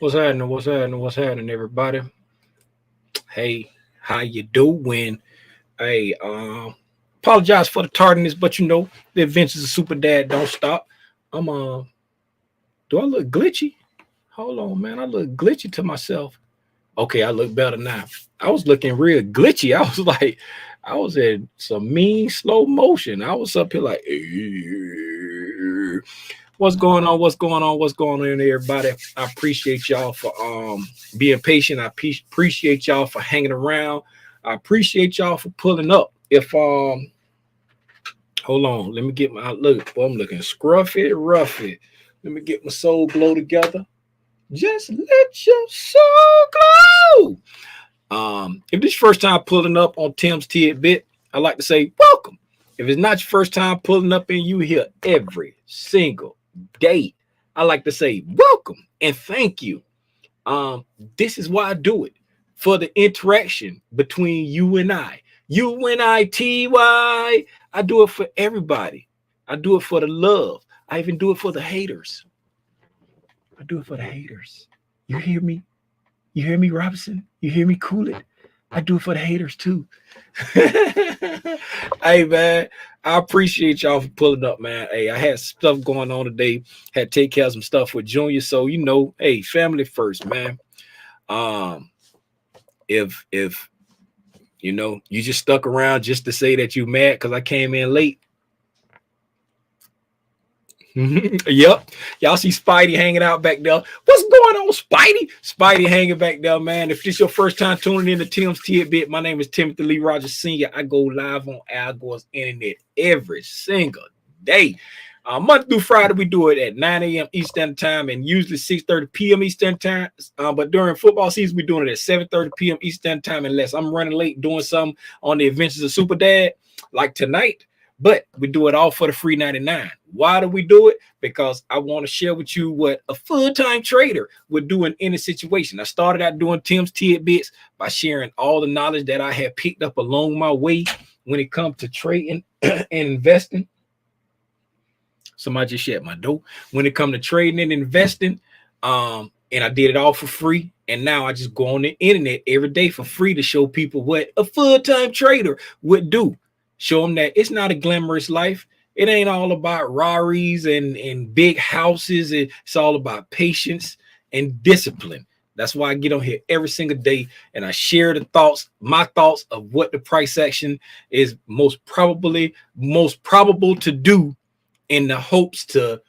What's happening? What's happening? What's happening, everybody? Hey, how you doing? Hey, apologize for the tardiness, but the adventures of Super Dad don't stop. I'm do I look glitchy? Hold on, man. I look glitchy to myself. Okay, I look better now. I was looking real glitchy. I was like, I was in some mean slow motion. I was up here like, what's going on? What's going on? What's going on, everybody? I appreciate y'all for being patient. Appreciate y'all for hanging around. I appreciate y'all for pulling up. If hold on, let me get my look. Boy, I'm looking scruffy, roughy. Let me get my soul glow together. Just let your soul glow. If this is your first time pulling up on Tim's Tidbit, I'd like to say welcome. If it's not your first time pulling up and you here every single day, I like to say welcome and thank you. This is why I do it, for the interaction between you and I. UNITY. I do it for everybody. I do it for the love. I even do it for the haters. I do it for the haters. You hear me? You hear me, Robinson? You hear me, Cool It? I do it for the haters too. Hey man, I appreciate y'all for pulling up, man. Hey, I had stuff going on today. Had to take care of some stuff with Junior. So hey, family first, man. Um, if you just stuck around just to say that you mad because I came in late. Yep. Y'all see Spidey hanging out back there. What's going on, Spidey? Spidey hanging back there, man. If this is your first time tuning in to Tim's Tidbit, my name is Timothy Lee Rogers Sr. I go live on Al Gore's Internet every single day. Monday through Friday, we do it at 9 a.m. Eastern Time and usually 6:30 p.m. Eastern Time. But during football season, we're doing it at 7:30 p.m. Eastern Time unless I'm running late doing something on the Adventures of Super Dad like tonight. But we do it all for the free 99. Why do we do it? Because I want to share with you what a full-time trader would do in any situation. I started out doing Tim's Tidbits by sharing all the knowledge that I had picked up along my way when it comes to trading and investing. Somebody just shut my door. When it comes to trading and investing, and I did it all for free. And now I just go on the internet every day for free to show people what a full-time trader would do. Show them that it's not a glamorous life. It ain't all about Raris and big houses. It's all about patience and discipline. That's why I get on here every single day and I share my thoughts of what the price action is most probable to do in the hopes to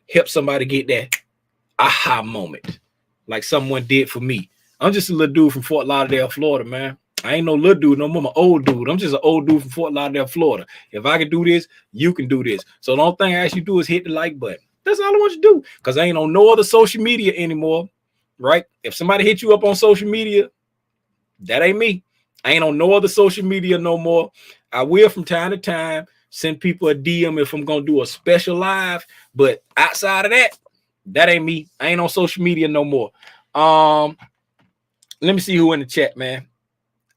help somebody get that aha moment like someone did for me. I'm just a little dude from Fort Lauderdale, Florida, man. I ain't no little dude no more. I'm an old dude. I'm just an old dude from Fort Lauderdale, Florida. If I can do this, you can do this. So the only thing I ask you to do is hit the like button. That's all I want you to do. Because I ain't on no other social media anymore. Right? If somebody hit you up on social media, that ain't me. I ain't on no other social media no more. I will from time to time send people a DM if I'm gonna do a special live. But outside of that, that ain't me. I ain't on social media no more. Let me see who in the chat, man.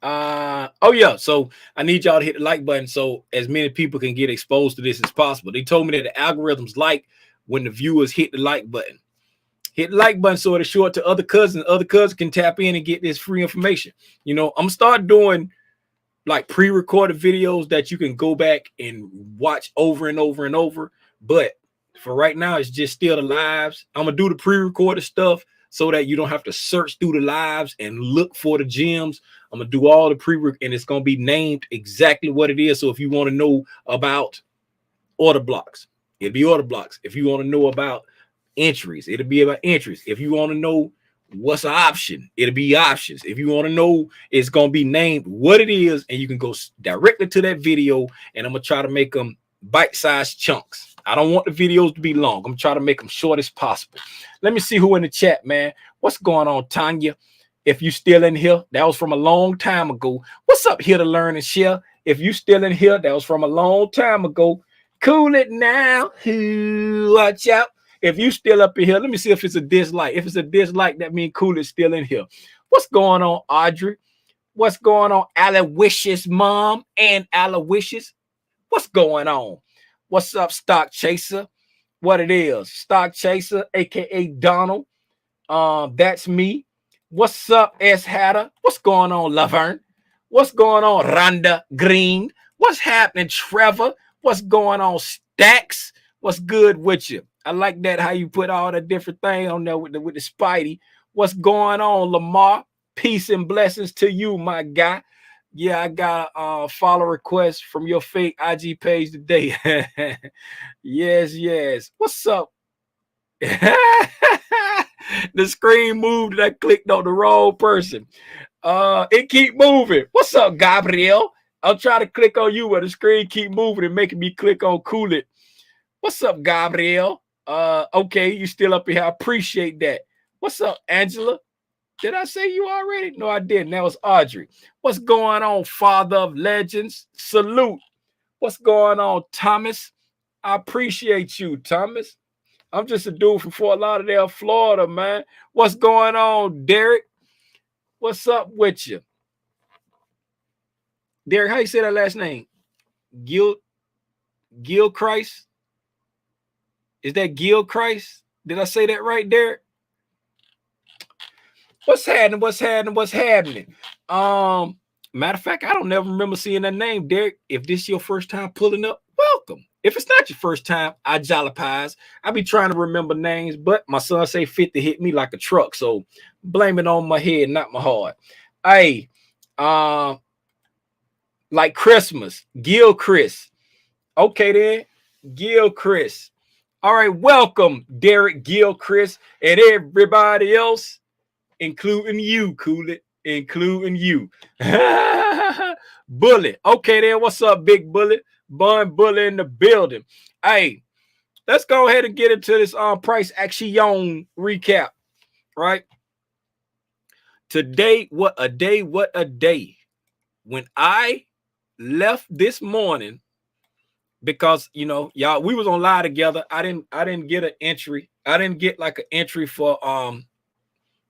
Oh yeah, so I need y'all to hit the like button so as many people can get exposed to this as possible. They told me that the algorithms like when the viewers hit the like button. Hit the like button so it's short to other cousins. Other cousins can tap in and get this free information. I'm gonna start doing like pre-recorded videos that you can go back and watch over and over and over. But for right now, it's just still the lives. I'm gonna do the pre-recorded stuff so that you don't have to search through the lives and look for the gems. I'm gonna do all the and it's gonna be named exactly what it is. So if you want to know about order blocks, it'll be order blocks. If you want to know about entries, it'll be about entries. If you want to know what's an option, it'll be options. If you want to know, it's gonna be named what it is, and you can go directly to that video. And I'm gonna try to make them bite-sized chunks. I don't want the videos to be long. I'm gonna try to make them short as possible. Let me see who in the chat, man. What's going on, Tanya? If you still in here, that was from a long time ago. What's up, here to learn and share? If you still in here, that was from a long time ago. Cool it now. Watch out. If you still up in here, let me see if it's a dislike. If it's a dislike, that means Cool is still in here. What's going on, Audrey? What's going on, Aloysius mom and Aloysius? What's going on? What's up, Stock Chaser? What it is, Stock Chaser, aka Donald. That's me. What's up, S Hatter? What's going on, Laverne? What's going on, Rhonda Green? What's happening, Trevor? What's going on, Stacks? What's good with you? I like that how you put all the different things on there with the Spidey. What's going on, Lamar? Peace and blessings to you, my guy. Yeah, I got a follow request from your fake IG page today. Yes, yes. What's up? The screen moved and I clicked on the wrong person. It keep moving. What's up, Gabriel? I'm trying to click on you, but the screen keep moving and making me click on Cool It. What's up, Gabriel? Okay, you still up here. I appreciate that. What's up, Angela? Did I say you already? No, I didn't. That was Audrey. What's going on, Father of Legends? Salute. What's going on, Thomas? I appreciate you, Thomas. I'm just a dude from Fort Lauderdale, Florida, man. What's going on, Derek? What's up with you? Derek, how you say that last name? Gilchrist? Is that Gilchrist? Did I say that right, Derek? What's happening? What's happening? What's happening? Matter of fact, I don't never remember seeing that name, Derek. If this is your first time pulling up, welcome. If it's not your first time, I jollipies. I be trying to remember names, but my son say fit to hit me like a truck, so blame it on my head, not my heart. Hey, like Christmas, Gilchrist. Okay then, Gilchrist. All right, welcome, Derek Gilchrist, and everybody else, including you, Cool It, including you. Bullet. Okay then, what's up, Big Bullet? Bun Bullet in the building. Hey, let's go ahead and get into this price action recap, right? Today, what a day, what a day. When I left this morning, because y'all, we was on live together. I didn't get an entry. I didn't get like an entry for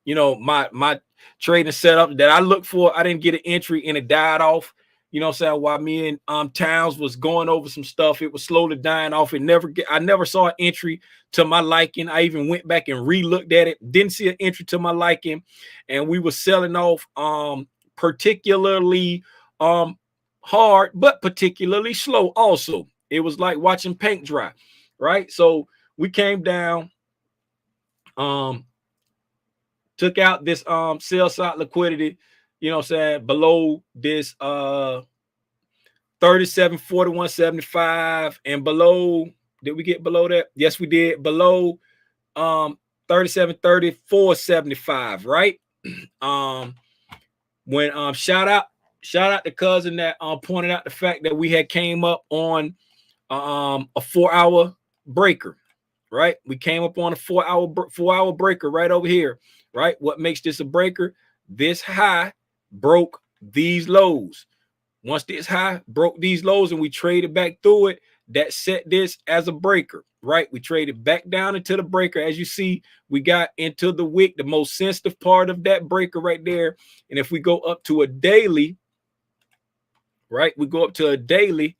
my trading setup that I looked for. I didn't get an entry and it died off. You know what I'm saying? While me and Towns was going over some stuff, it was slowly dying off. I never saw an entry to my liking. I even went back and re-looked at it. Didn't see an entry to my liking. And we were selling off particularly hard, but particularly slow also. It was like watching paint dry, right? So we came down, took out this sell side liquidity, you know what I'm saying, below this 37.41.75 and below. Did we get below that? Yes, we did. Below 37.34.75, right? When shout out to cousin that pointed out the fact that we had came up on a 4-hour breaker, right? We came up on a 4-hour breaker right over here, right? What makes this a breaker? This high broke these lows. Once this high broke these lows and we traded back through it, that set this as a breaker, right? We traded back down into the breaker. As you see, we got into the wick, the most sensitive part of that breaker right there. And if we go up to a daily, right? We go up to a daily,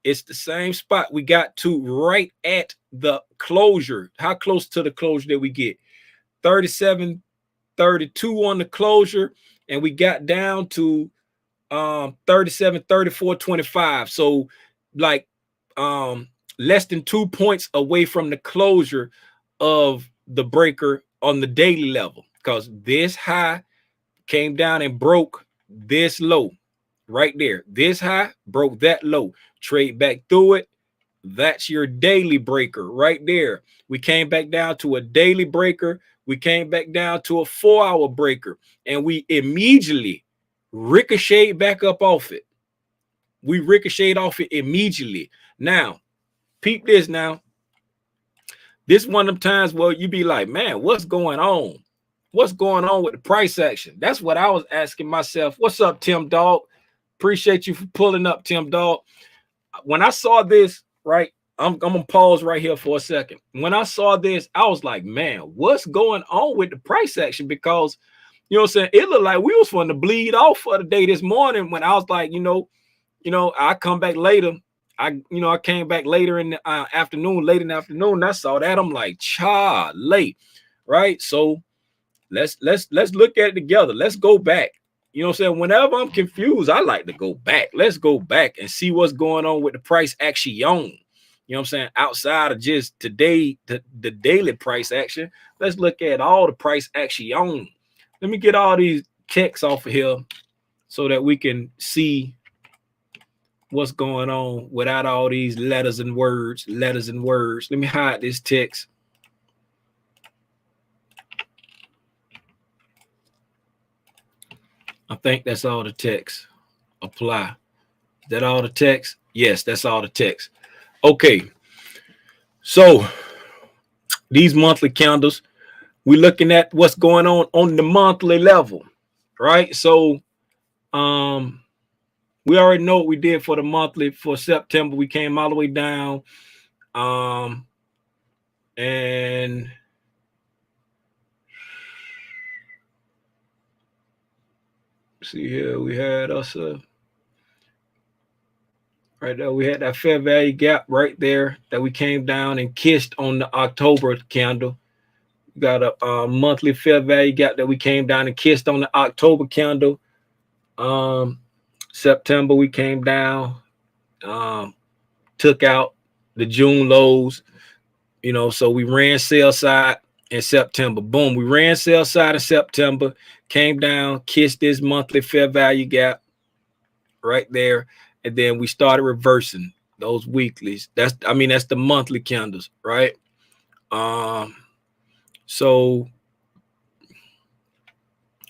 it's the same spot we got to right at the closure. How close to the closure did we get? 37.32 on the closure, and we got down to 37.34.25. So like less than 2 points away from the closure of the breaker on the daily level, because this high came down and broke this low right there. This high broke that low. Trade back through it. That's your daily breaker right there. We came back down to a daily breaker. We came back down to a 4-hour breaker, and we immediately ricocheted back up off it. We ricocheted off it immediately. Now, peep this now. This one of them times where you be like, man, what's going on? What's going on with the price action? That's what I was asking myself. What's up, Tim Dog? Appreciate you for pulling up, Tim Dog. When I saw this, right, I'm gonna pause right here for a second. When I saw this, I was like, man, what's going on with the price action? Because you know what I'm saying, it looked like we was going to bleed off for the day this morning. When I was like, I come back later. I came back later in the afternoon, late in the afternoon. And I saw that. I'm like, late, right? So Let's look at it together. Let's go back. You know what I'm saying? Whenever I'm confused, I like to go back. Let's go back and see what's going on with the price action. You know what I'm saying? Outside of just today, the daily price action, let's look at all the price action. Let me get all these checks off of here so that we can see what's going on without all these letters and words. Let me hide this text. I think that's all the text. Apply. Is that all the text? Yes, that's all the text. Okay. So these monthly candles, we're looking at what's going on the monthly level, right? So we already know what we did for the monthly. For September, we came all the way down. And see here, we had us right there. We had that fair value gap right there that we came down and kissed on the October candle. We got a monthly fair value gap that we came down and kissed on the October candle. September, we came down, took out the June lows, you know, so we ran sell side in September. Boom, we ran sell side in September, came down, kissed this monthly fair value gap right there, and then we started reversing those weeklies. That's the monthly candles, right? So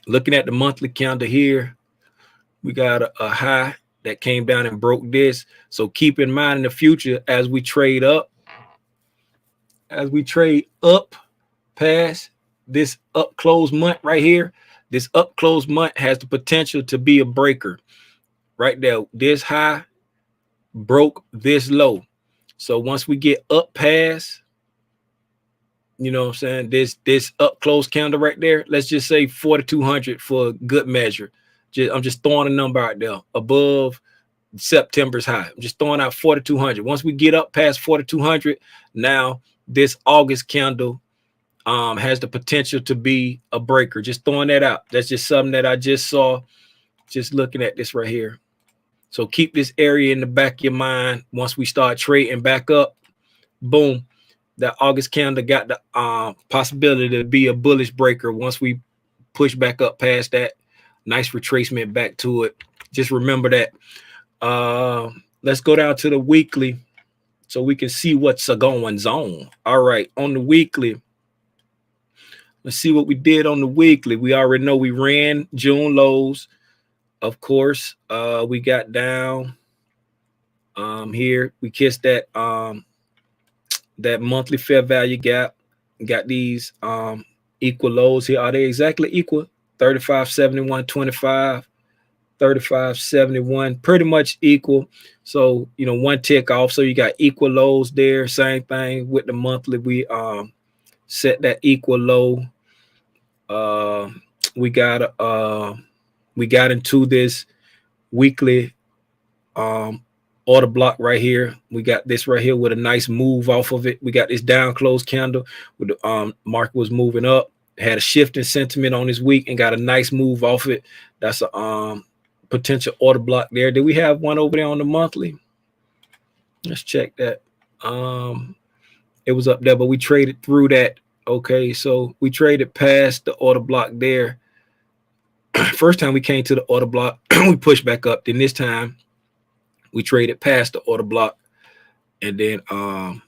looking at the monthly candle here, we got a high that came down and broke this. So keep in mind in the future, as we trade up past this up close month right here, this up close month has the potential to be a breaker right there. This high broke this low. So once we get up past, you know what I'm saying, this up close candle right there, let's just say 4,200 for good measure. I'm just throwing a number out there above September's high. I'm just throwing out 4,200. Once we get up past 4,200, now this August candle has the potential to be a breaker. Just throwing that out. That's just something that I just saw just looking at this right here. So keep this area in the back of your mind. Once we start trading back up, boom, that August candle got the possibility to be a bullish breaker. Once we push back up past that, nice retracement back to it. Just remember that. Let's go down to the weekly so we can see what's going on. All right, on the weekly, let's see what we did on the weekly. We already know we ran June lows. Of course, we got down here. We kissed that that monthly fair value gap. Got these equal lows here. Are they exactly equal? 35.71.25, 35.71, pretty much equal. So, you know, one tick off. So you got equal lows there. Same thing with the monthly. We set that equal low. We got into this weekly order block right here. We got this right here with a nice move off of it. We got this down close candle with the market was moving up. Had a shift in sentiment on this week and got a nice move off it. That's a potential order block there. Did we have one over there on the monthly? Let's check that. It was up there, but we traded through that. Okay, so we traded past the order block there. First time we came to the order block, we pushed back up. Then this time we traded past the order block, and then I'm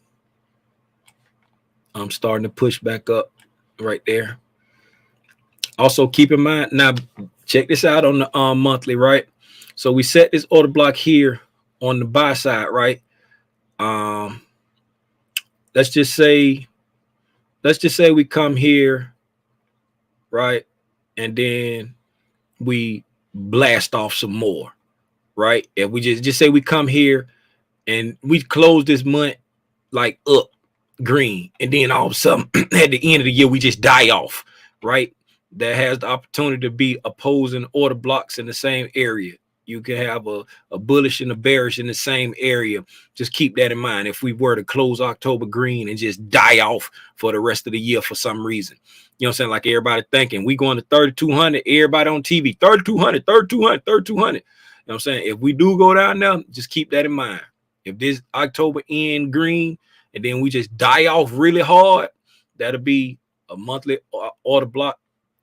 starting to push back up right there. Also keep in mind, now check this out on the monthly, right? So we set this order block here on the buy side, right? Let's just say we come here, right? And then we blast off some more, right? If we just say we come here and we close this month like up green, and then all of a sudden at the end of the year we just die off, right? That has the opportunity to be opposing order blocks in the same area. You can have a bullish and a bearish in the same area. Just keep that in mind. If we were to close October green and just die off for the rest of the year for some reason, you know what I'm saying? Like everybody thinking we going to 3,200, everybody on TV, 3,200, 3,200, 3,200. You know what I'm saying? If we do go down there, just keep that in mind. If this October end green and then we just die off really hard, that'll be a monthly order block,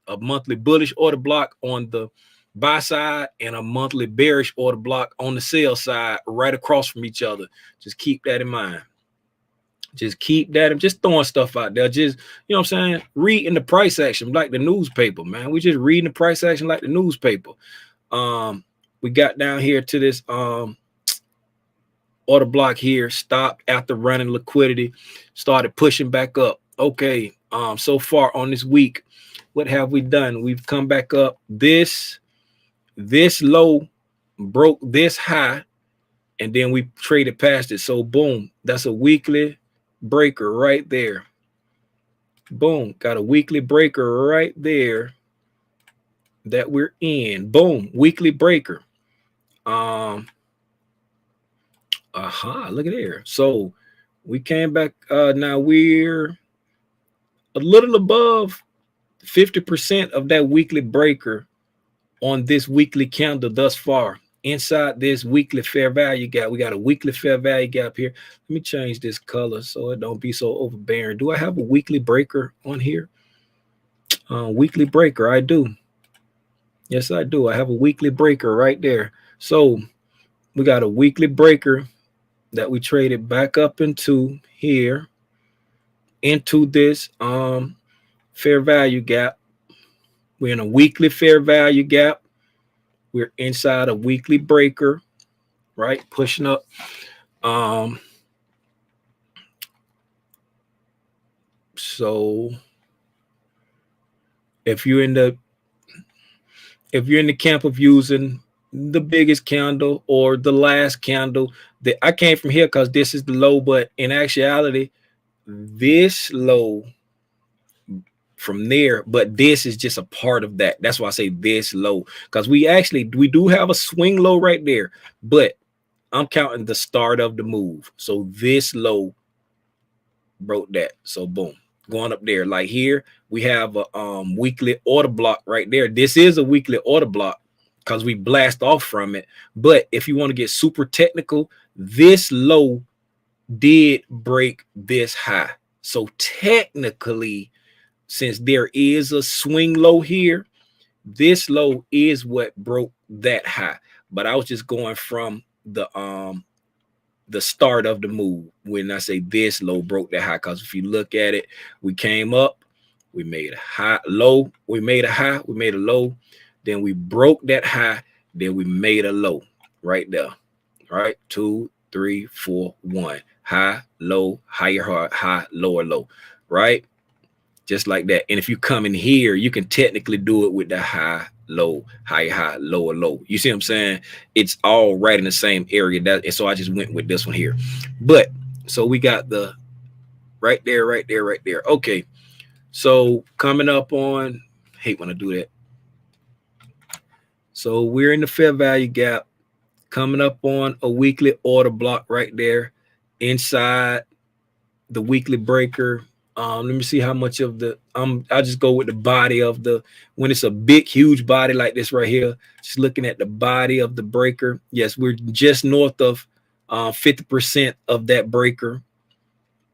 a monthly bullish order block on the buy side and a monthly bearish order block on the sell side right across from each other. Just keep that in mind. Just keep that. I'm just throwing stuff out there. Just, you know what I'm saying? Reading the price action like the newspaper, man. We just reading the price action like the newspaper. We got down here to this order block here, stopped after running liquidity, started pushing back up. Okay, so far on this week, what have we done? We've come back up. This low broke this high, and then we traded past it. So boom, that's a weekly breaker right there. Boom, got a weekly breaker right there that we're in. Boom, weekly breaker. Look at there. So we came back. Now we're a little above 50% of that weekly breaker on this weekly candle thus far. Inside this weekly fair value gap, we got a weekly fair value gap here. Let me change this color so it don't be so overbearing. Do I have a weekly breaker on here? Weekly breaker, I do. Yes, I do. I have a weekly breaker right there. So we got a weekly breaker that we traded back up into here, into this fair value gap. We're in a weekly fair value gap. We're inside a weekly breaker, right? Pushing up. So if you're in the camp of using the biggest candle or the last candle, that I came from here because this is the low, but in actuality, this low from there, but this is just a part of that. That's why I say this low, because we do have a swing low right there, but I'm counting the start of the move. So this low broke that. So boom, going up there. Like here, we have a weekly order block right there. This is a weekly order block because we blast off from it. But if you want to get super technical, this low did break this high. So technically, since there is a swing low here, this low is what broke that high. But I was just going from the start of the move when I say this low broke that high, because if you look at it, we came up, we made a high, low, we made a high, we made a low, then we broke that high, then we made a low right there. All right, 2, 3, 4, 1, high, low, higher, high, lower, low, right? Just like that. And if you come in here, you can technically do it with the high, low, high, lower, low. You see what I'm saying? It's all right in the same area. And so I just went with this one here. But so we got the right there, right there, right there. Okay. So coming up on, hate when I do that. So we're in the fair value gap, coming up on a weekly order block right there inside the weekly breaker. Let me see how much of the I'll just go with the body of the, when it's a big huge body like this right here, just looking at the body of the breaker. Yes, we're just north of 50% of that breaker,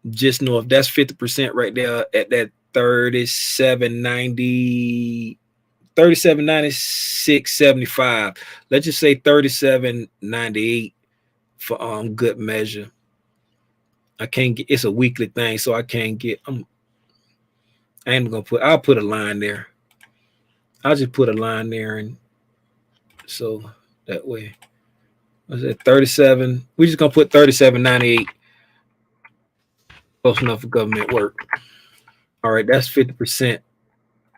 just north. That's 50% right there at that 37.90, 37.96.75. Let's just say 37.98 for good measure. I can't get, it's a weekly thing, so I can't get, I'll put a line there. I'll just put a line there, and so that way, I said 37. We're just gonna put 37.98. Close enough for government work. All right, that's 50%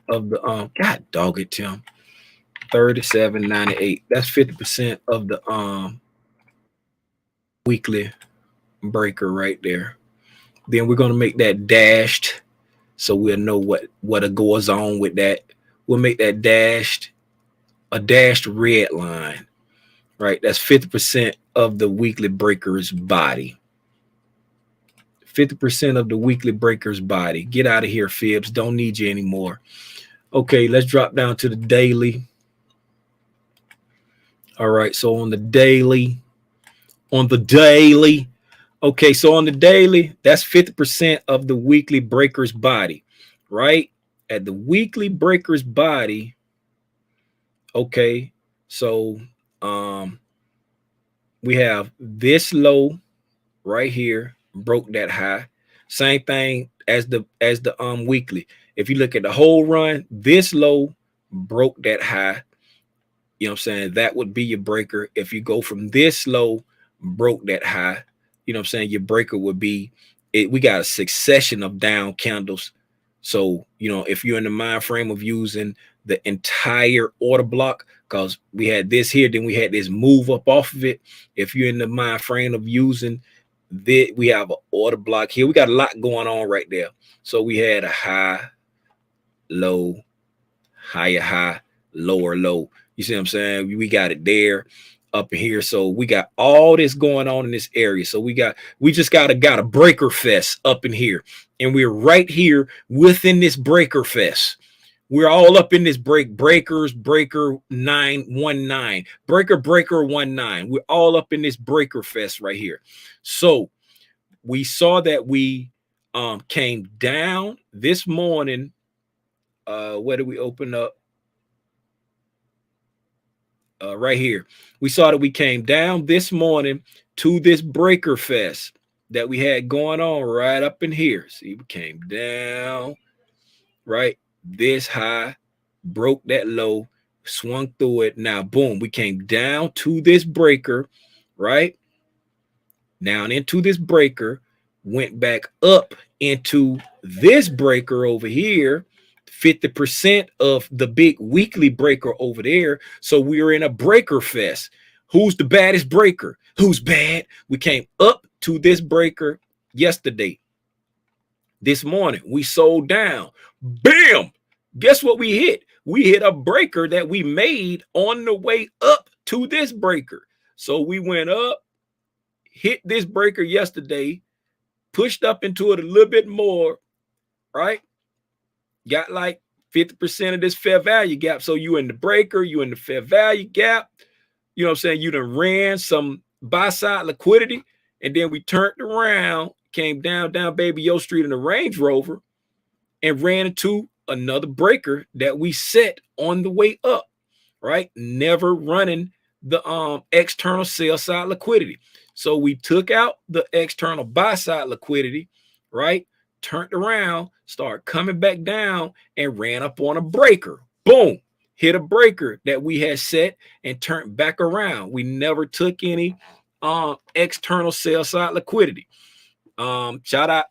of the God dog it, Tim. 37.98. That's 50% of the weekly breaker right there. Then we're gonna make that dashed, so we'll know what goes on with that. We'll make that dashed a dashed red line. right? That's 50% of the weekly breaker's body. 50% of the weekly breaker's body. Get out of here, Fibs. Don't need you anymore. Okay, let's drop down to the daily. All right, so on the daily, okay, so on the daily, that's 50% of the weekly breaker's body, right? At the weekly breaker's body, okay, so we have this low right here, broke that high. Same thing as the weekly. If you look at the whole run, this low broke that high. You know what I'm saying? That would be your breaker. If you go from this low, broke that high, you know what I'm saying? Your breaker would be it. We got a succession of down candles. So, you know, if you're in the mind frame of using the entire order block, because we had this here, then we had this move up off of it. If you're in the mind frame of using this, we have an order block here. We got a lot going on right there. So we had a high, low, higher high, lower low. You see what I'm saying? We got it there, up in here. So we got all this going on in this area. So we just got a breaker fest up in here. And we're right here within this breaker fest. We're all up in this breaker 919, breaker 19. We're all up in this breaker fest right here. So we saw that we came down this morning. Where did we open up? Right here. We saw that we came down this morning to this breaker fest that we had going on right up in here. See, we came down, right? This high, broke that low, swung through it. Now, boom, we came down to this breaker, right? Down into this breaker, went back up into this breaker over here, 50% of the big weekly breaker over there. So we were in a breaker fest. Who's the baddest breaker? Who's bad? We came up to this breaker yesterday. This morning, we sold down. Bam! Guess what we hit? We hit a breaker that we made on the way up to this breaker. So we went up, hit this breaker yesterday, pushed up into it a little bit more, right? Got like 50% of this fair value gap. So you in the breaker, you in the fair value gap. You know what I'm saying? You done ran some buy side liquidity, and then we turned around, came down Baby Yo Street in the Range Rover, and ran into another breaker that we set on the way up, right? Never running the external sell side liquidity. So we took out the external buy side liquidity, right? Turned around, started coming back down, and ran up on a breaker. Boom, hit a breaker that we had set and turned back around. We never took any external sell side liquidity. Shout out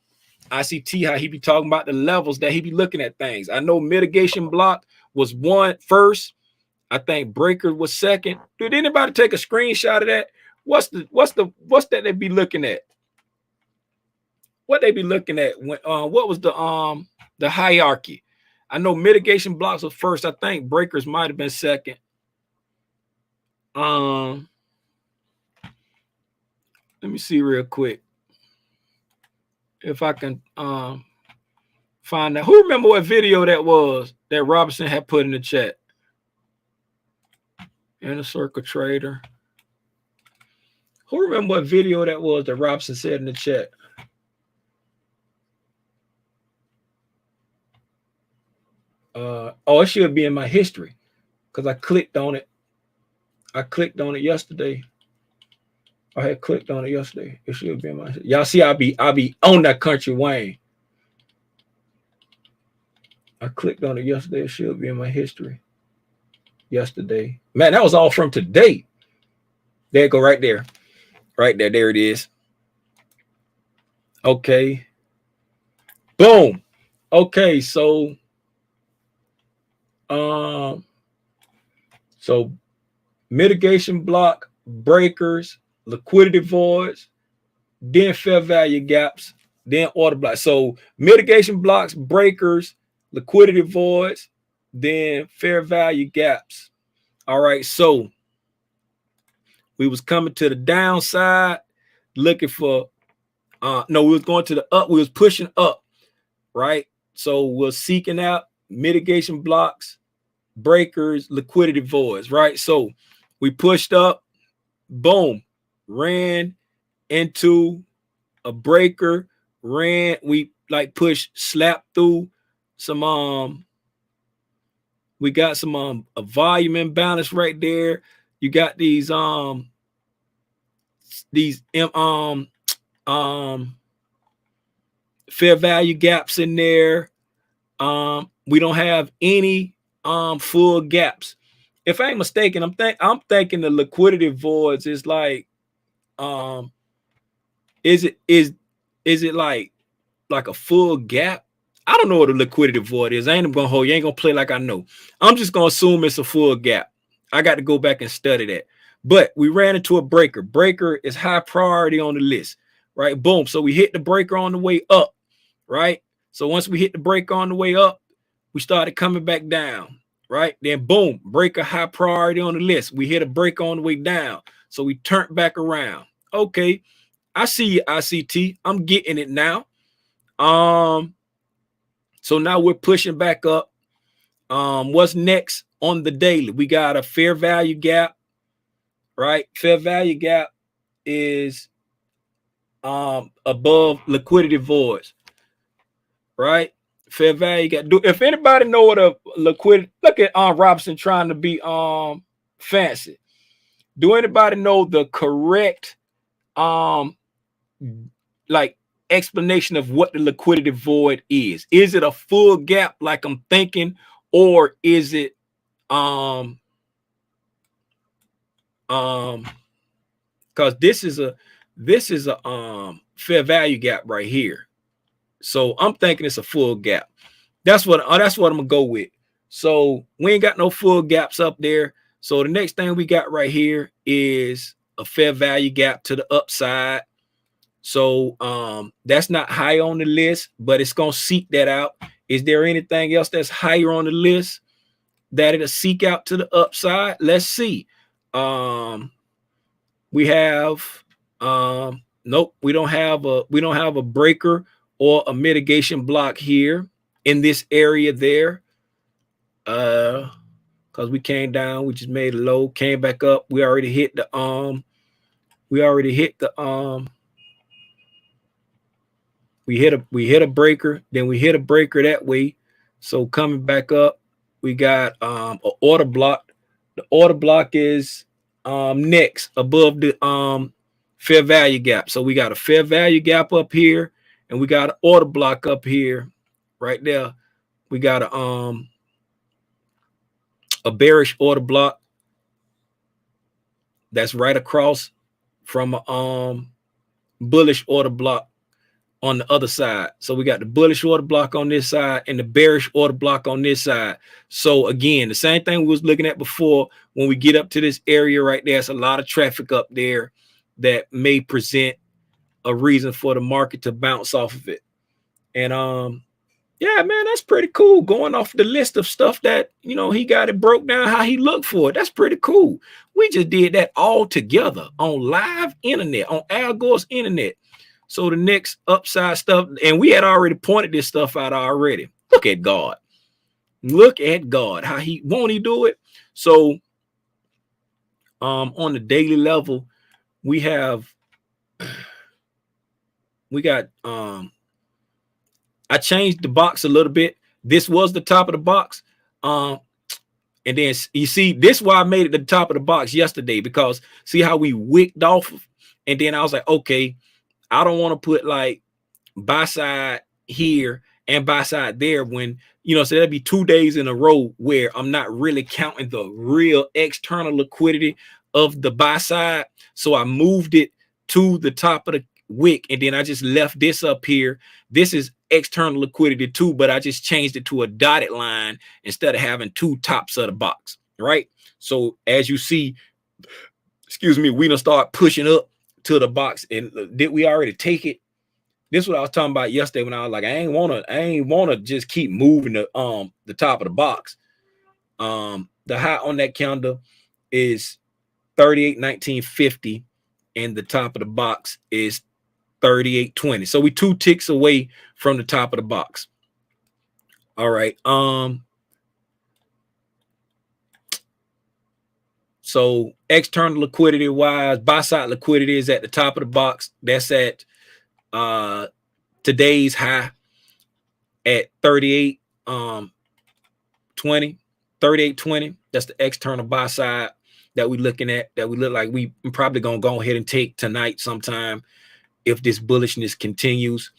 ICT, how he be talking about the levels that he be looking at things. I know mitigation block was first. I think breaker was second. Did anybody take a screenshot of that? What's that they be looking at? What they be looking at when what was the hierarchy? I know mitigation blocks was first. I think breakers might have been second. Let me see real quick if I can find that. Who remember what video that was that Robinson had put in the chat? Inner Circle Trader. Who remember what video that was that Robinson said in the chat? Oh, it should be in my history because I clicked on it. I clicked on it yesterday. I had clicked on it yesterday. It should be in my history. Y'all see, I'll be on that country Wayne. I clicked on it yesterday. It should be in my history. Yesterday. Man, that was all from today. There it go right there. Right there. There it is. Okay. Boom. Okay, so mitigation block, breakers, liquidity voids, then fair value gaps, then order blocks. So mitigation blocks, breakers, liquidity voids, then fair value gaps. All right, so We was coming to the downside, looking for no, we was going to the up, we was pushing up, right? So we're seeking out mitigation blocks, breakers, liquidity voids, right? So we pushed up, boom, ran into a breaker, we like pushed, slapped through some we got some a volume imbalance right there. You got these fair value gaps in there. We don't have any full gaps. If I ain't mistaken, I'm thinking the liquidity voids is like is it like a full gap? I don't know what a liquidity void is. I ain't gonna hold you. Ain't gonna play like I know. I'm just gonna assume it's a full gap. I got to go back and study that. But we ran into a breaker. Breaker is high priority on the list, right? Boom. So we hit the breaker on the way up, right? So once we hit the breaker on the way up, we started coming back down, right? Then boom, breaker high priority on the list. We hit a breaker on the way down. So we turned back around. Okay, I see you, ICT. I'm getting it now. So now we're pushing back up. What's next on the daily? We got a fair value gap, right? Fair value gap is above liquidity voids, right? Fair value gap. If anybody know what a liquidity, look at Robinson trying to be fancy. Do anybody know the correct like explanation of what the liquidity void is? Is it a full gap like I'm thinking, or is it because this is a fair value gap right here. So I'm thinking it's a full gap. That's what I'm gonna go with. So we ain't got no full gaps up there. So the next thing we got right here is a fair value gap to the upside. So that's not high on the list, but it's gonna seek that out. Is there anything else that's higher on the list that it'll seek out to the upside? Let's see. We have nope, we don't have a breaker or a mitigation block here in this area there. Because we came down, we just made a low, came back up. We already hit the we hit a breaker, then we hit a breaker that way. So coming back up, we got an order block. The order block is next above the fair value gap. So we got a fair value gap up here, and we got an order block up here, right there. We got a bearish order block that's right across from a bullish order block on the other side. So we got the bullish order block on this side and the bearish order block on this side. So again, the same thing we was looking at before. When we get up to this area right there, it's a lot of traffic up there that may present a reason for the market to bounce off of it. And yeah, man, that's pretty cool. Going off the list of stuff that, you know, he got it broke down how he looked for it. That's pretty cool. We just did that all together on live internet, on Al Gore's internet. So the next upside stuff, and we had already pointed this stuff out already. Look at God. Look at God. How he won't he do it? So on the daily level, we got I changed the box a little bit. This was the top of the box. And then you see, this is why I made it the top of the box yesterday, because see how we wicked off. And then I was like, okay, I don't want to put like buy side here and buy side there when, you know, so that'd be 2 days in a row where I'm not really counting the real external liquidity of the buy side. So I moved it to the top of the wick, and then I just left this up here. This is external liquidity too, but I just changed it to a dotted line instead of having two tops of the box, right? So as you see, excuse me, we don't start pushing up to the box. And did we already take it? This is what I was talking about yesterday when I was like, I ain't wanna just keep moving the top of the box. The high on that candle is 38.1950, and the top of the box is 38.20. So we 2 ticks away from the top of the box. All right. So external liquidity wise, buy side liquidity is at the top of the box. That's at today's high at 38.20. That's the external buy side that we're looking at, that we look like we probably gonna go ahead and take tonight sometime if this bullishness continues.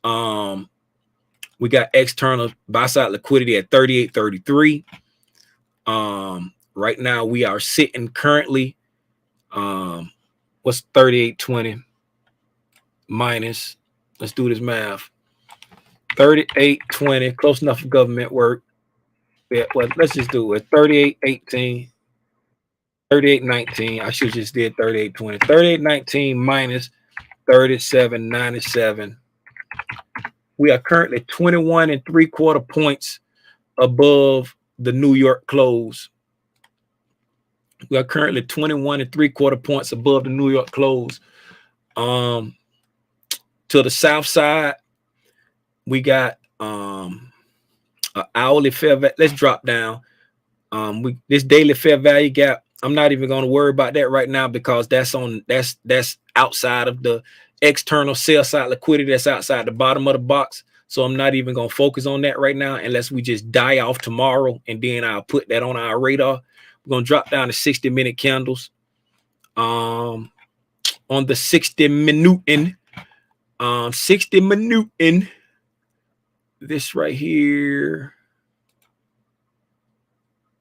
We got external buy side liquidity at 38.33. Right now we are sitting currently, what's 38.20 minus, let's do this math, 38.20, close enough for government work. Yeah, well, let's just do it. 38.18, 38.19. I should just did 38.20. 38.19 minus 37.97. We are currently 21.75 points above the New York close. We are currently 21.75 points above the New York close. To the south side, we got an hourly fair value. Let's drop down. This daily fair value gap, I'm not even going to worry about that right now, because that's outside of the external sell side liquidity. That's outside the bottom of the box. So I'm not even going to focus on that right now, unless we just die off tomorrow, and then I'll put that on our radar. We're going to drop down to 60-minute candles. On the 60-minute, this right here,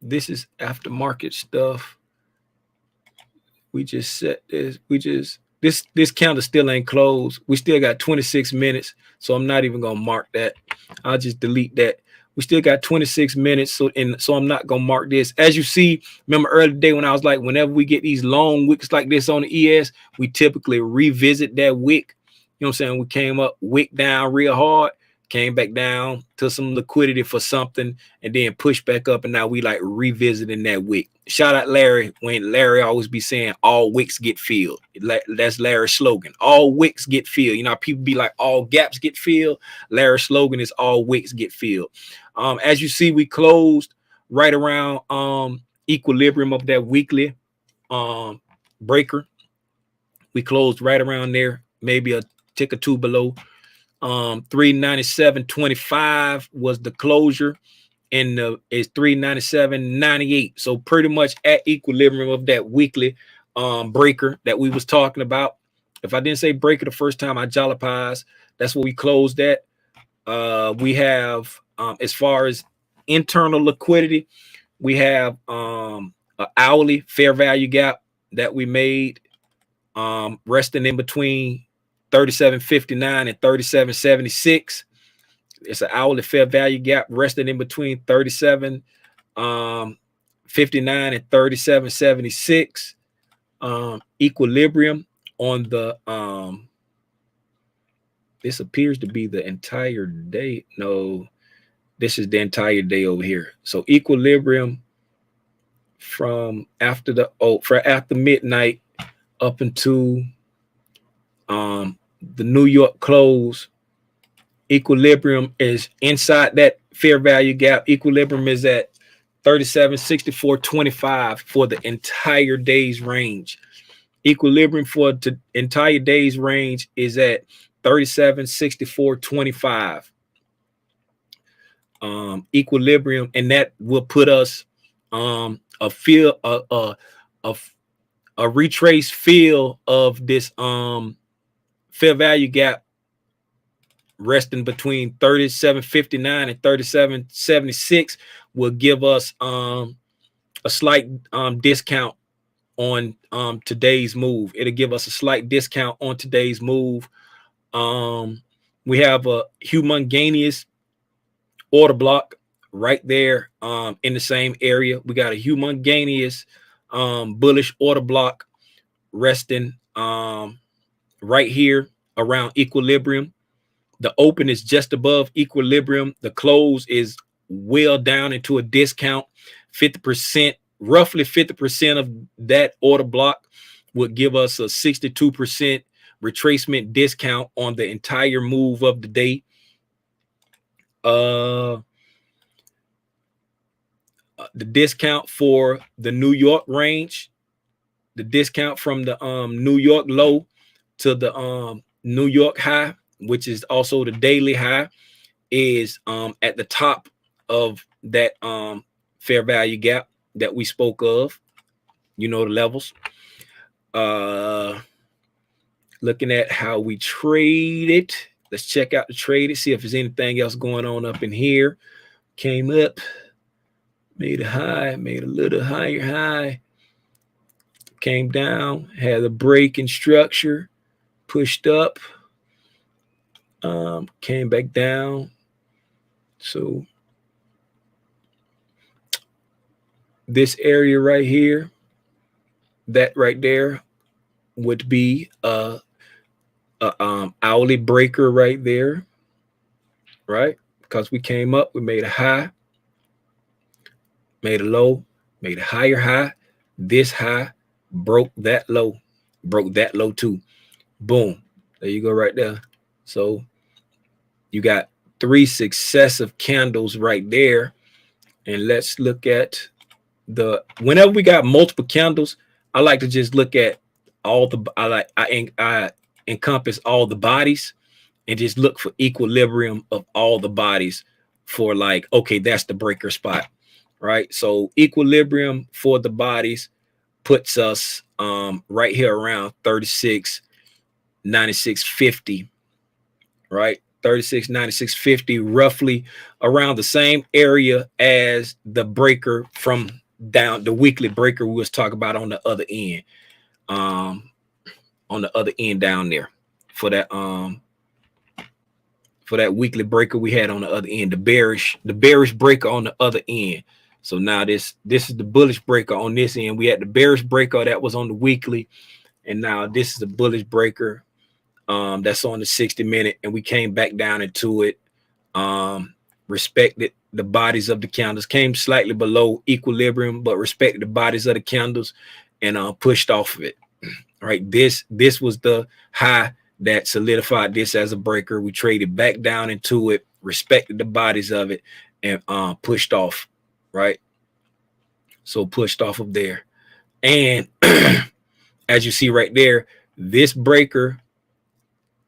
this is aftermarket stuff. We just set this. This candle still ain't closed. We still got 26 minutes, so I'm not even gonna mark that. I'll just delete that. We still got 26 minutes, so I'm not gonna mark this. As you see, remember earlier today when I was like, whenever we get these long wicks like this on the ES, we typically revisit that wick. You know what I'm saying? We came up, wick down real hard, came back down to some liquidity for something, and then pushed back up, and now we like revisiting that wick. Shout out Larry, when Larry always be saying all wicks get filled. That's Larry's slogan. All wicks get filled. You know, people be like all gaps get filled. Larry's slogan is all wicks get filled. As you see, we closed right around equilibrium of that weekly breaker. We closed right around there, maybe a tick or two below. 397.25 was the closure, and it's 397.98. So pretty much at equilibrium of that weekly breaker that we was talking about. If I didn't say breaker the first time, I jollipies. That's what we closed at. We have as far as internal liquidity, we have an hourly fair value gap that we made, resting in between 37.59 and 37.76. It's an hourly fair value gap resting in between 37.59 and 37.76. Equilibrium on the this appears to be the entire day. No, this is the entire day over here. So equilibrium from after midnight up into the New York close. Equilibrium is inside that fair value gap. Equilibrium is at 37.64.25 for the entire day's range. Equilibrium for the entire day's range is at 37.64.25. Equilibrium, and that will put us a retrace feel of this fair value gap resting between 37.59 and 37.76 will give us a slight discount on today's move. It'll give us a slight discount on today's move. We have a humongous order block right there in the same area. We got a humongous bullish order block resting right here around equilibrium. The open is just above equilibrium. The close is well down into a discount, 50% roughly 50% of that order block would give us a 62% retracement discount on the entire move of the day. The discount for the New York range, the discount from the New York low to the New York high, which is also the daily high, is at the top of that fair value gap that we spoke of. You know the levels. Looking at how we trade it. Let's check out the trade it, see if there's anything else going on up in here. Came up, made a high, made a little higher high, came down, had a break in structure, pushed up, came back down. So this area right here, that right there would be a hourly breaker right there, right? Because we came up, we made a high, made a low, made a higher high. This high broke that low too. Boom. There you go right there. So you got 3 successive candles right there. And let's look at whenever we got multiple candles, I like to just look at all the, I encompass all the bodies and just look for equilibrium of all the bodies for like, okay, that's the breaker spot, right? So equilibrium for the bodies puts us right here around 36.9650, right? 36.9650, roughly around the same area as the breaker from down, the weekly breaker we was talking about on the other end, down there for that weekly breaker we had on the other end, the bearish breaker on the other end. So now this is the bullish breaker on this end. We had the bearish breaker that was on the weekly, and now this is the bullish breaker that's on the 60-minute, and we came back down into it, respected the bodies of the candles, came slightly below equilibrium, but respected the bodies of the candles and pushed off of it. Right, this was the high that solidified this as a breaker. We traded back down into it, respected the bodies of it, and pushed off, right? So pushed off of there. And as you see right there, this breaker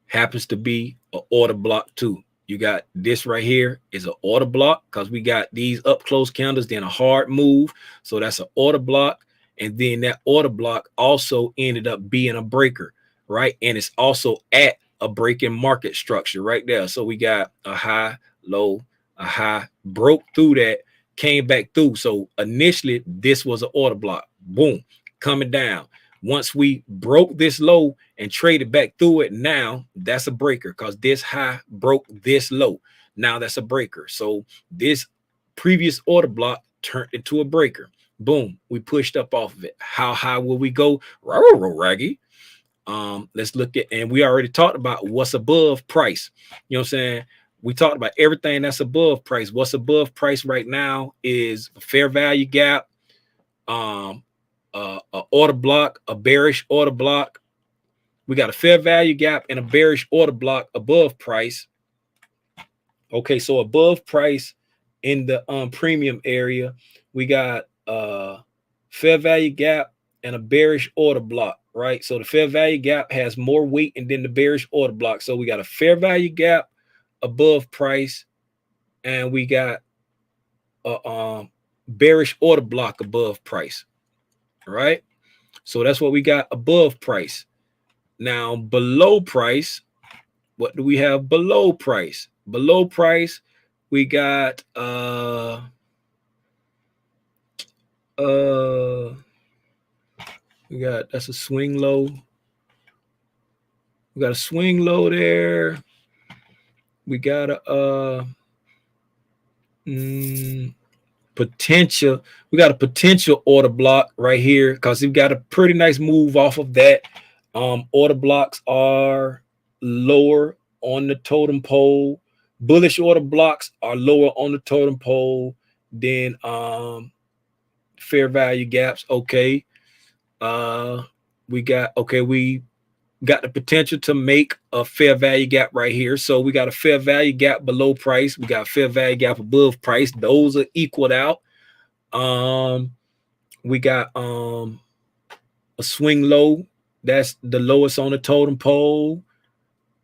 happens to be an order block too. You got this right here is an order block because we got these up close candles, then a hard move. So that's an order block. And then that order block also ended up being a breaker, right? And it's also at a breaking market structure right there. So we got a high, low, a high, broke through that, came back through. So initially this was an order block, boom, coming down. Once we broke this low and traded back through it, now that's a breaker because this high broke this low. Now that's a breaker. So this previous order block turned into a breaker. Boom, we pushed up off of it. How high will we go? Raggy. Let's look at, and we already talked about what's above price. You know what I'm saying? We talked about everything that's above price. What's above price right now is a fair value gap, a order block, a bearish order block. We got a fair value gap and a bearish order block above price. Okay, so above price in the premium area, we got fair value gap and a bearish order block, right? So the fair value gap has more weight and then the bearish order block. So we got a fair value gap above price, and we got a bearish order block above price, right? So that's what we got above price. Now below price, what do we have below price? Below price, we got that's a swing low. We got a swing low there. We got a potential. We got a potential order block right here because we've got a pretty nice move off of that. Order blocks are lower on the totem pole. Bullish order blocks are lower on the totem pole than fair value gaps. Okay. We got the potential to make a fair value gap right here. So we got a fair value gap below price. We got a fair value gap above price. Those are equaled out. We got a swing low. That's the lowest on the totem pole.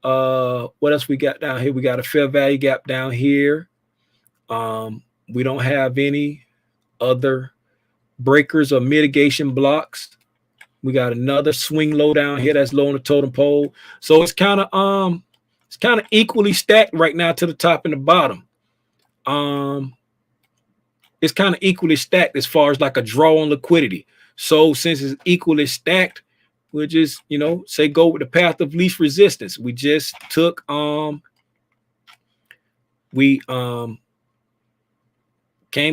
What else we got down here? We got a fair value gap down here. We don't have any other breakers or mitigation blocks. We got another swing low down here that's low on the totem pole. So it's kind of equally stacked right now to the top and the bottom. It's kind of equally stacked as far as like a draw on liquidity. So since it's equally stacked, we'll just, say go with the path of least resistance. We just took came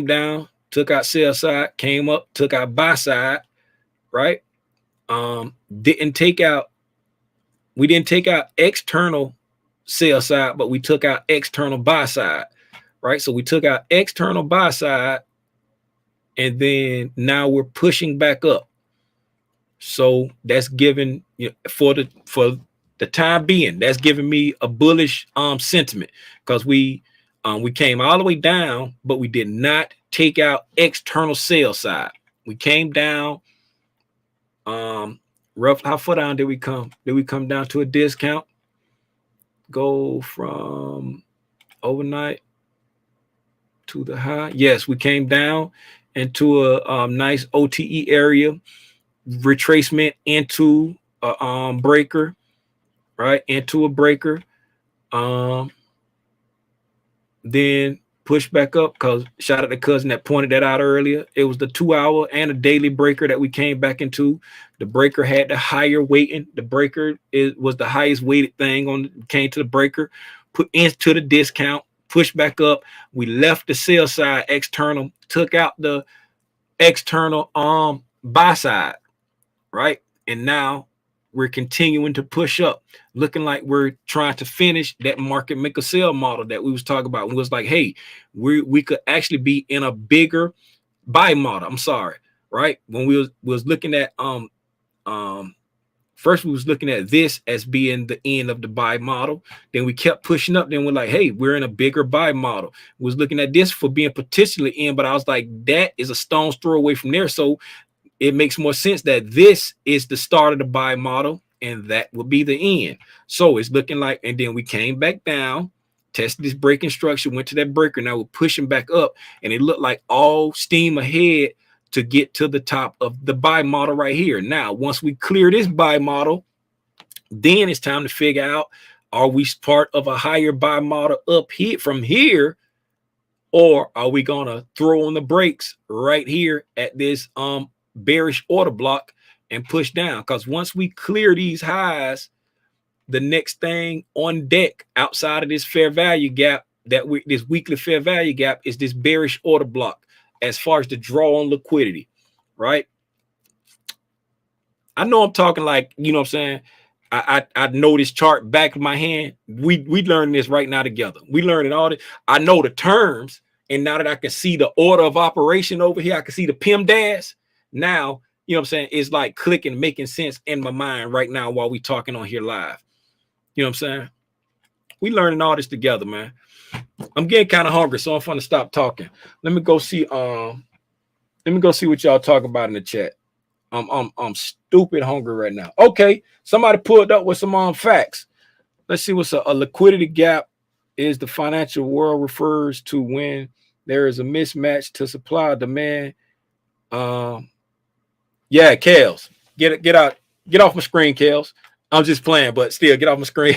down, took out sell side, came up, took out buy side, right? We didn't take out external sell side, but we took out external buy side, right? So we took out external buy side, and then now we're pushing back up. So that's given, for the time being, that's giving me a bullish sentiment, because we came all the way down, but we did not take out external sell side. We came down. Rough, how far down did we come? Did we come down to a discount? Go from overnight to the high? Yes, we came down into a nice OTE area, retracement into a breaker, right? Into a breaker. Then push back up, because shout out to cousin that pointed that out earlier. It was the 2-hour and a daily breaker that we came back into. The breaker had the higher weighting. The breaker was the highest weighted thing came to the breaker, put into the discount, pushed back up. We left the sell side external, took out the external buy side, right? And now we're continuing to push up, looking like we're trying to finish that market make a sell model that we was talking about. It was like, hey, we could actually be in a bigger buy model. I'm sorry, right? When we was looking at first we was looking at this as being the end of the buy model. Then we kept pushing up. Then we're like, hey, we're in a bigger buy model. We was looking at this for being potentially in, but I was like, that is a stone's throw away from there. So it makes more sense that this is the start of the buy model, and that will be the end. So it's looking like, and then we came back down, tested this breaking structure, went to that breaker. Now we're pushing back up, and it looked like all steam ahead to get to the top of the buy model right here. Now, once we clear this buy model, then it's time to figure out, are we part of a higher buy model up here from here, or are we gonna throw on the brakes right here at this bearish order block and push down? Because once we clear these highs, the next thing on deck outside of this fair value gap, this weekly fair value gap, is this bearish order block as far as the draw on liquidity, right? I know I'm talking like, you know what I'm saying? I know this chart back of my hand. We learning this right now together. We learning all this. I know the terms, and now that I can see the order of operation over here, I can see the PDub. Now, you know what I'm saying? It's like clicking, making sense in my mind right now while we talking on here live. You know what I'm saying? We learning all this together, man. I'm getting kind of hungry, so I'm gonna stop talking. Let me go see what y'all talk about in the chat. I'm stupid hungry right now. Okay, somebody pulled up with some facts. Let's see what's a liquidity gap is. The financial world refers to when there is a mismatch to supply demand. Yeah, Kales, get out, get off my screen, Kales. I'm just playing, but still, get off my screen.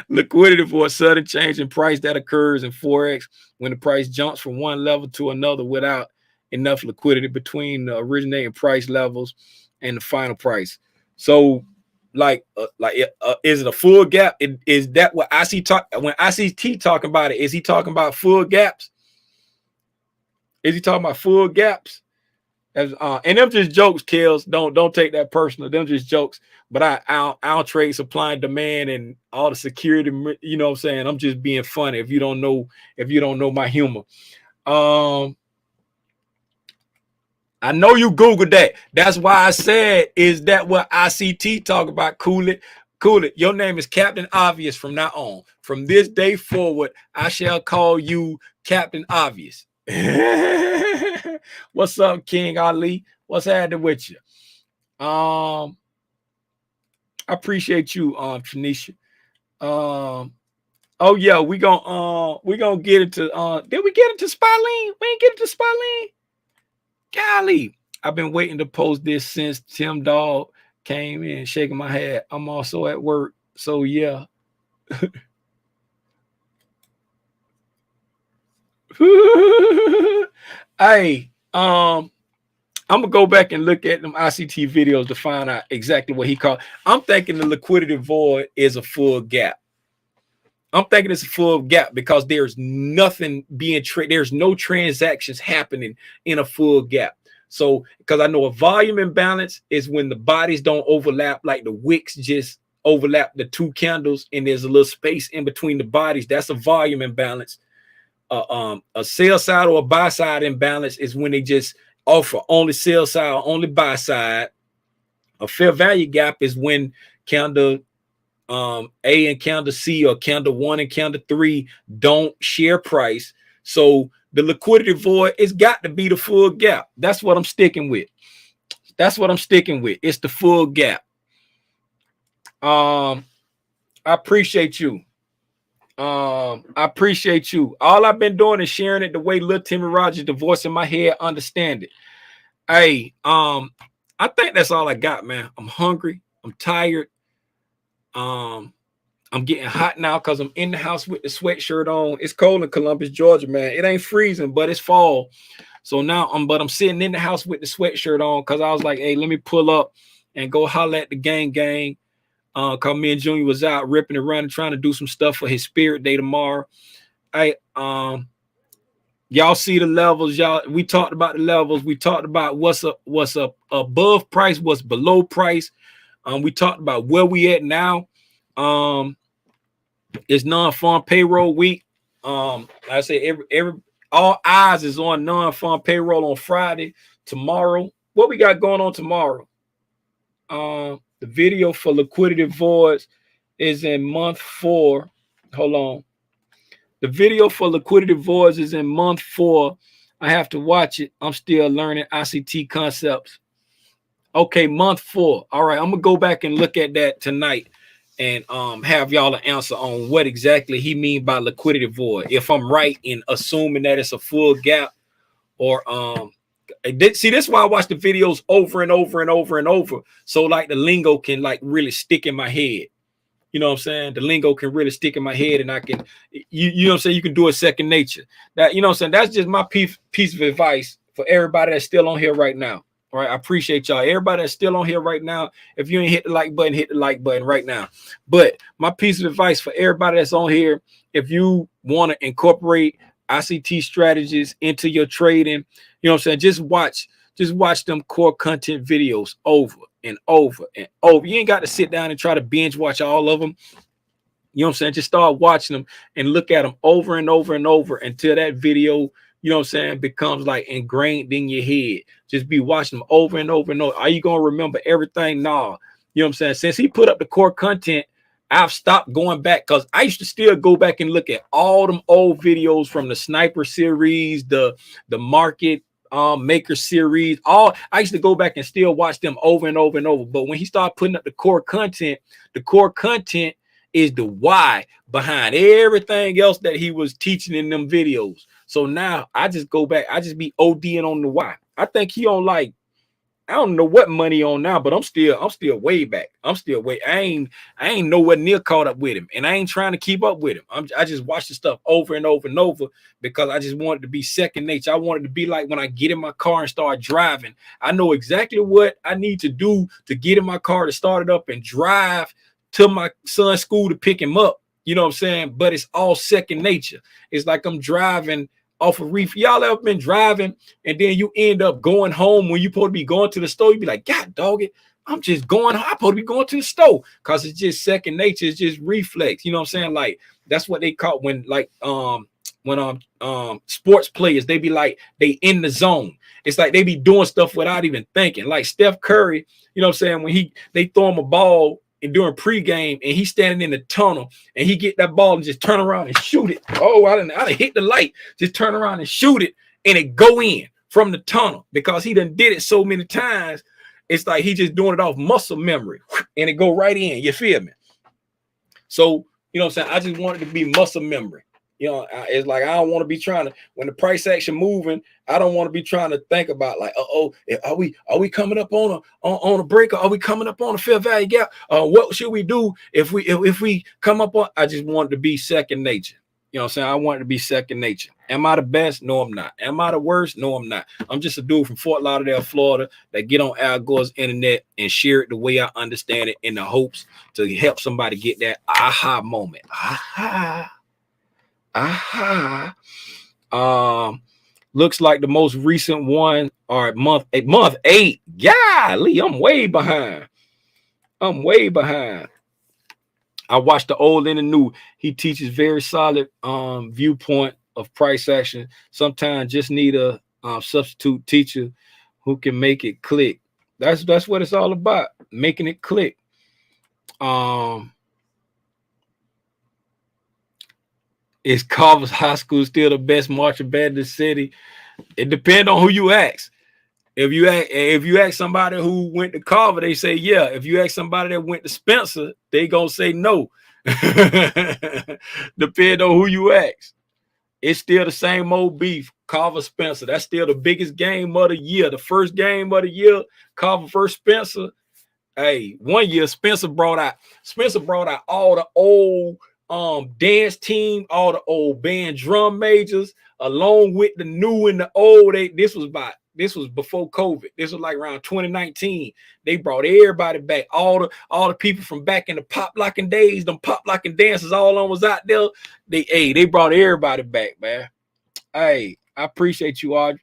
Liquidity for a sudden change in price that occurs in Forex when the price jumps from one level to another without enough liquidity between the originating price levels and the final price. So, is it a full gap? Is that what I see when I see T talking about it? Is he talking about full gaps? Is he talking about full gaps? And them just jokes, Kills. Don't take that personal. Them just jokes. But I don't trade supply and demand and all the security. You know what I'm saying? I'm just being funny. If you don't know my humor, I know you Googled that. That's why I said, is that what ICT talk about? Cool it. Cool it. Your name is Captain Obvious from now on. From this day forward, I shall call you Captain Obvious. What's up, King Ali? What's happening with you? I appreciate you, Tanisha. Oh yeah, we gonna get into did we get into Spyleen? We ain't get into Spyleen. Golly, I've been waiting to post this since Tim Dog came in, shaking my head. I'm also at work, so yeah. Hey, I'm gonna go back and look at them ICT videos to find out exactly what he called. I'm thinking the liquidity void is a full gap. I'm thinking it's a full gap because there's nothing being traded. There's no transactions happening in a full gap. So, because I know a volume imbalance is when the bodies don't overlap, like the wicks just overlap the two candles, and there's a little space in between the bodies. That's a volume imbalance. A sell side or a buy side imbalance is when they just offer only sell side or only buy side. A fair value gap is when candle A and candle C or candle 1 and candle 3 don't share price. So the liquidity void, it's got to be the full gap. That's what I'm sticking with. That's what I'm sticking with. It's the full gap. I appreciate you. I appreciate you. All I've been doing is sharing it the way Lil Timmy Rogers, the voice in my head, understand it. Hey, I think that's all I got, man. I'm hungry. I'm tired. I'm getting hot now because I'm in the house with the sweatshirt on. It's cold in Columbus, Georgia, man. It ain't freezing, but it's fall. So now I'm sitting in the house with the sweatshirt on because I was like, hey, let me pull up and go holler at the gang. Cause me and Junior was out ripping around and trying to do some stuff for his spirit day tomorrow. Y'all see the levels, y'all. We talked about the levels. We talked about what's up above price, what's below price. We talked about where we at now. It's non-farm payroll week. Like I say, all eyes is on non-farm payroll on Friday. Tomorrow, what we got going on tomorrow? The video for liquidity voids is in month 4. Hold on. The video for liquidity voids is in month 4. I have to watch it. I'm still learning ICT concepts. Okay, month 4. All right, I'm gonna go back and look at that tonight and have y'all an answer on what exactly he mean by liquidity void. If I'm right in assuming that it's a full gap, or see, this is why I watch the videos over and over and over and over. So like the lingo can like really stick in my head. You know what I'm saying? The lingo can really stick in my head, and I can, you know what I'm saying? You can do a second nature. That, you know what I'm saying? That's just my piece of advice for everybody that's still on here right now. All right, I appreciate y'all. Everybody that's still on here right now, if you ain't hit the like button, hit the like button right now. But my piece of advice for everybody that's on here, if you want to incorporate ICT strategies into your trading, you know what I'm saying? Just watch them core content videos over and over and over. You ain't got to sit down and try to binge watch all of them. You know what I'm saying? Just start watching them and look at them over and over and over until that video, you know what I'm saying, becomes like ingrained in your head. Just be watching them over and over and over. Are you going to remember everything? Nah. You know what I'm saying? Since he put up the core content, I've stopped going back because I used to still go back and look at all them old videos from the Sniper series, the market maker series. I used to go back and still watch them over and over and over. But when he started putting up the core content is the why behind everything else that he was teaching in them videos. So now I just go back, I just be ODing on the why. I think he on like, I don't know what money on now, but I'm still way back. I'm still way. I ain't nowhere near caught up with him, and I ain't trying to keep up with him. I just watch the stuff over and over and over because I just want it to be second nature. I want it to be like when I get in my car and start driving. I know exactly what I need to do to get in my car to start it up and drive to my son's school to pick him up. You know what I'm saying? But it's all second nature. It's like I'm driving off of reef. Y'all ever been driving and then you end up going home when you're supposed to be going to the store? You be like, God dog it, I'm just going, I'm supposed to be going to the store because it's just second nature. It's just reflex. You know what I'm saying? Like that's what they call when sports players, they be like, they in the zone. It's like they be doing stuff without even thinking. Like Steph Curry, you know what I'm saying? When they throw him a ball and during pregame and he's standing in the tunnel and he get that ball and just turn around and shoot it. Oh, I done hit the light. Just turn around and shoot it and it go in from the tunnel because he done did it so many times. It's like he just doing it off muscle memory and it go right in. You feel me? So, you know what I'm saying? I just want it to be muscle memory. You know, it's like I don't want to be trying to, when the price action moving, I don't want to be trying to think about like, are we coming up on a break, or are we coming up on a fair value gap? What should we do if we come up on? I just want it to be second nature. You know what I'm saying? I want it to be second nature. Am I the best? No, I'm not. Am I the worst? No, I'm not. I'm just a dude from Fort Lauderdale, Florida, that get on Al Gore's internet and share it the way I understand it in the hopes to help somebody get that aha moment. Aha. Looks like the most recent one are month 8. Golly, I'm way behind. I watched the old and the new. He teaches very solid viewpoint of price action. Sometimes just need a substitute teacher who can make it click. That's what it's all about, making it click. Is Carver's High School still the best marching band in the city? It depends on who you ask. If you ask somebody who went to Carver, they say yeah. If you ask somebody that went to Spencer, they gonna say no. Depend on who you ask. It's still the same old beef. Carver Spencer. That's still the biggest game of the year. The first game of the year, Carver versus Spencer. Hey, one year Spencer brought out all the old dance team, all the old band drum majors, along with the new and the old. This was before COVID. This was like around 2019. They brought everybody back. All the people from back in the pop locking days, them pop locking dancers, all on was out there. They brought everybody back, man. Hey, I appreciate you, Audrey.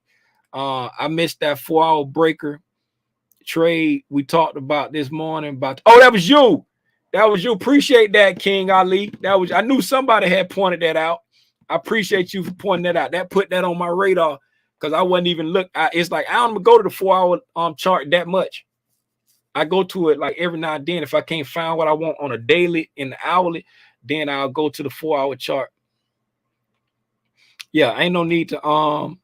I missed that 4-hour breaker trade we talked about this morning. That was you. That was you. Appreciate that, King Ali. I knew somebody had pointed that out. I appreciate you for pointing that out. That put that on my radar because I wasn't even look. It's like I don't go to the 4-hour chart that much. I go to it like every now and then. If I can't find what I want on a daily and the hourly, then I'll go to the 4-hour chart. Yeah, ain't no need to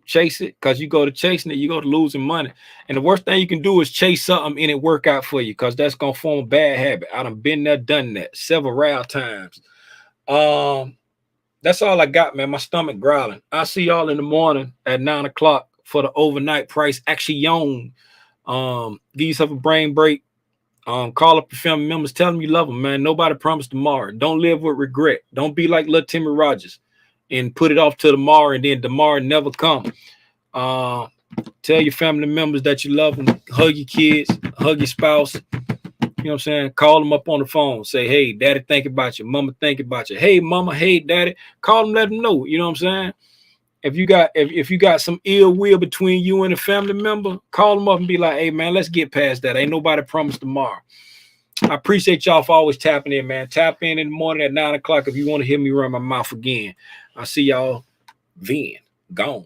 chase it, because you go to chasing it, you go to losing money. And the worst thing you can do is chase something and it work out for you, because that's gonna form a bad habit. I done been there, done that several times. That's all I got, man. My stomach growling. I'll see y'all in the morning at 9 o'clock for the overnight price action. These have a brain break. Call up your family members, tell them you love them, man. Nobody promised tomorrow. Don't live with regret. Don't be like little Timmy Rogers and put it off to tomorrow, and then tomorrow never come. Tell your family members that you love them. Hug your kids, hug your spouse. You know what I'm saying? Call them up on the phone. Say, hey, daddy, think about you. Mama, think about you. Hey, mama, hey, daddy. Call them, let them know. You know what I'm saying? If you got some ill will between you and a family member, call them up and be like, hey, man, let's get past that. Ain't nobody promised tomorrow. I appreciate y'all for always tapping in, man. Tap in the morning at 9 o'clock if you want to hear me run my mouth again. I'll see y'all then. Gone.